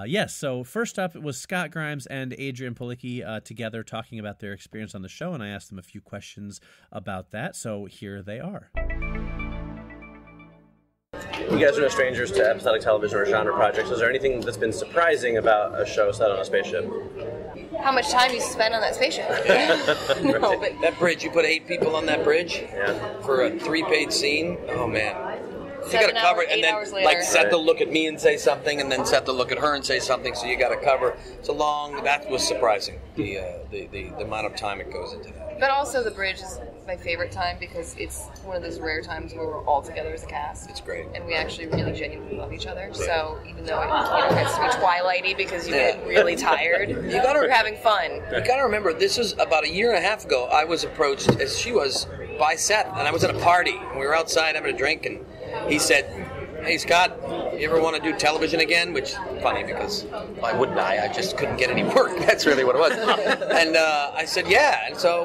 Yes, so first up it was Scott Grimes and Adrianne Palicki together talking about their experience on the show, and I asked them a few questions about that, so here they are. You guys are no strangers to episodic television or genre projects. Is there anything that's been surprising about a show set on a spaceship? How much time you spend on that spaceship? No, but that bridge, you put 8 people on that bridge for a 3-page scene. Oh, man. You got to cover it, and then like Seth will look at me and say something, and then Seth will look at her and say something. So you got to cover. It's a long. That was surprising. The amount of time it goes into that. But also the bridge is my favorite time because it's one of those rare times where we're all together as a cast. It's great, and we actually really genuinely love each other. Yeah. So even though it gets to be twilighty because you get really tired, we're having fun. You got to remember, this was about 1.5 years ago. I was approached, as she was, by Seth, and I was at a party. And we were outside having a drink, and he said, "Hey, Scott, you ever want to do television again?" Which, funny, because why wouldn't I? I just couldn't get any work. That's really what it was. And I said, yeah. And so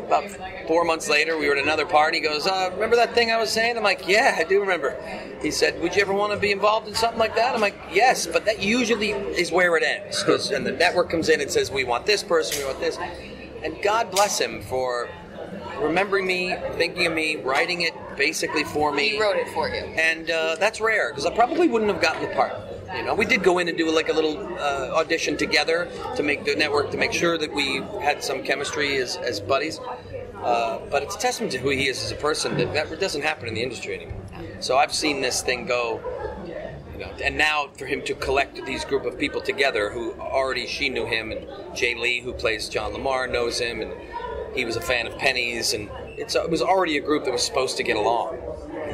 about 4 months later, we were at another party. He goes, remember that thing I was saying? I'm like, yeah, I do remember. He said, would you ever want to be involved in something like that? I'm like, yes, but that usually is where it ends. And the network comes in and says, we want this person, we want this. And God bless him for remembering me, thinking of me, writing it basically for me. He wrote it for you. And that's rare, because I probably wouldn't have gotten the part. You know, we did go in and do like a little audition together to make the network, to make sure that we had some chemistry as buddies. But it's a testament to who he is as a person that doesn't happen in the industry anymore. So I've seen this thing go, you know, and now for him to collect these group of people together who already, she knew him, and Jay Lee, who plays John Lamar, knows him, and he was a fan of Penny's, and it was already a group that was supposed to get along,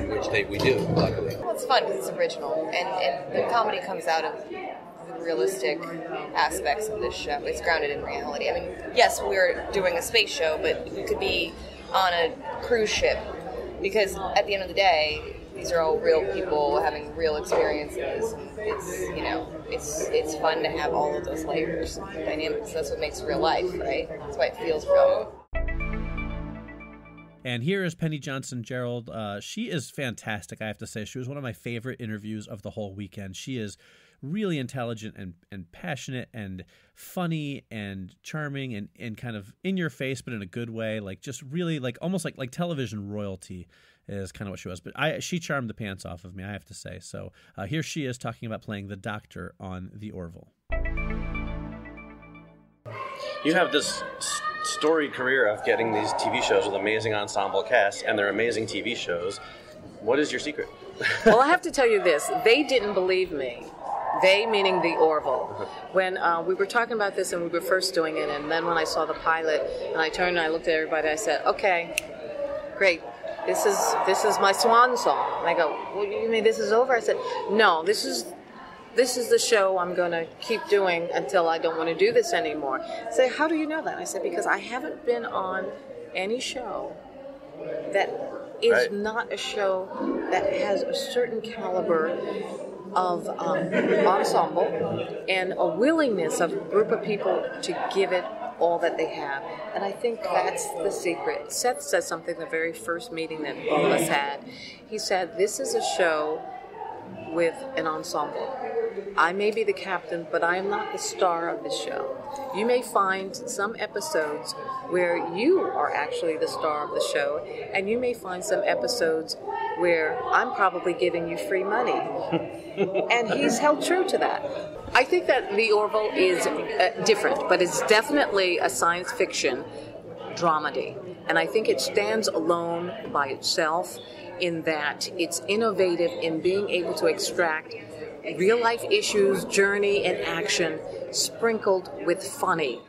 which we do, luckily. Well, it's fun because it's original, and the comedy comes out of the realistic aspects of this show. It's grounded in reality. I mean, yes, we're doing a space show, but we could be on a cruise ship, because at the end of the day, these are all real people having real experiences. It's, you know, it's fun to have all of those layers and dynamics. That's what makes real life, right? That's why it feels real. And here is Penny Johnson Jerald. She is fantastic, I have to say. She was one of my favorite interviews of the whole weekend. She is really intelligent and passionate and funny and charming and kind of in your face, but in a good way. Like just really like almost like television royalty is kind of what she was. But she charmed the pants off of me, I have to say. So here she is talking about playing the Doctor on the Orville. You have this storied career of getting these TV shows with amazing ensemble casts, and they're amazing TV shows. What is your secret? Well, I have to tell you this. They didn't believe me. They, meaning the Orville. When we were talking about this and we were first doing it, and then when I saw the pilot, and I turned and I looked at everybody, I said, okay, great. This is my swan song. And I go, well, you mean this is over? I said, no, this is the show I'm going to keep doing until I don't want to do this anymore. I said, how do you know that? I said, because I haven't been on any show that is not a show that has a certain caliber of ensemble and a willingness of a group of people to give it all that they have. And I think that's the secret. Seth said something the very first meeting that all of us had. He said, this is a show with an ensemble. I may be the captain, but I am not the star of the show. You may find some episodes where you are actually the star of the show, and you may find some episodes where I'm probably giving you free money. And he's held true to that. I think that The Orville is different, but it's definitely a science fiction dramedy. And I think it stands alone by itself in that it's innovative in being able to extract real-life issues, journey, and action sprinkled with funny.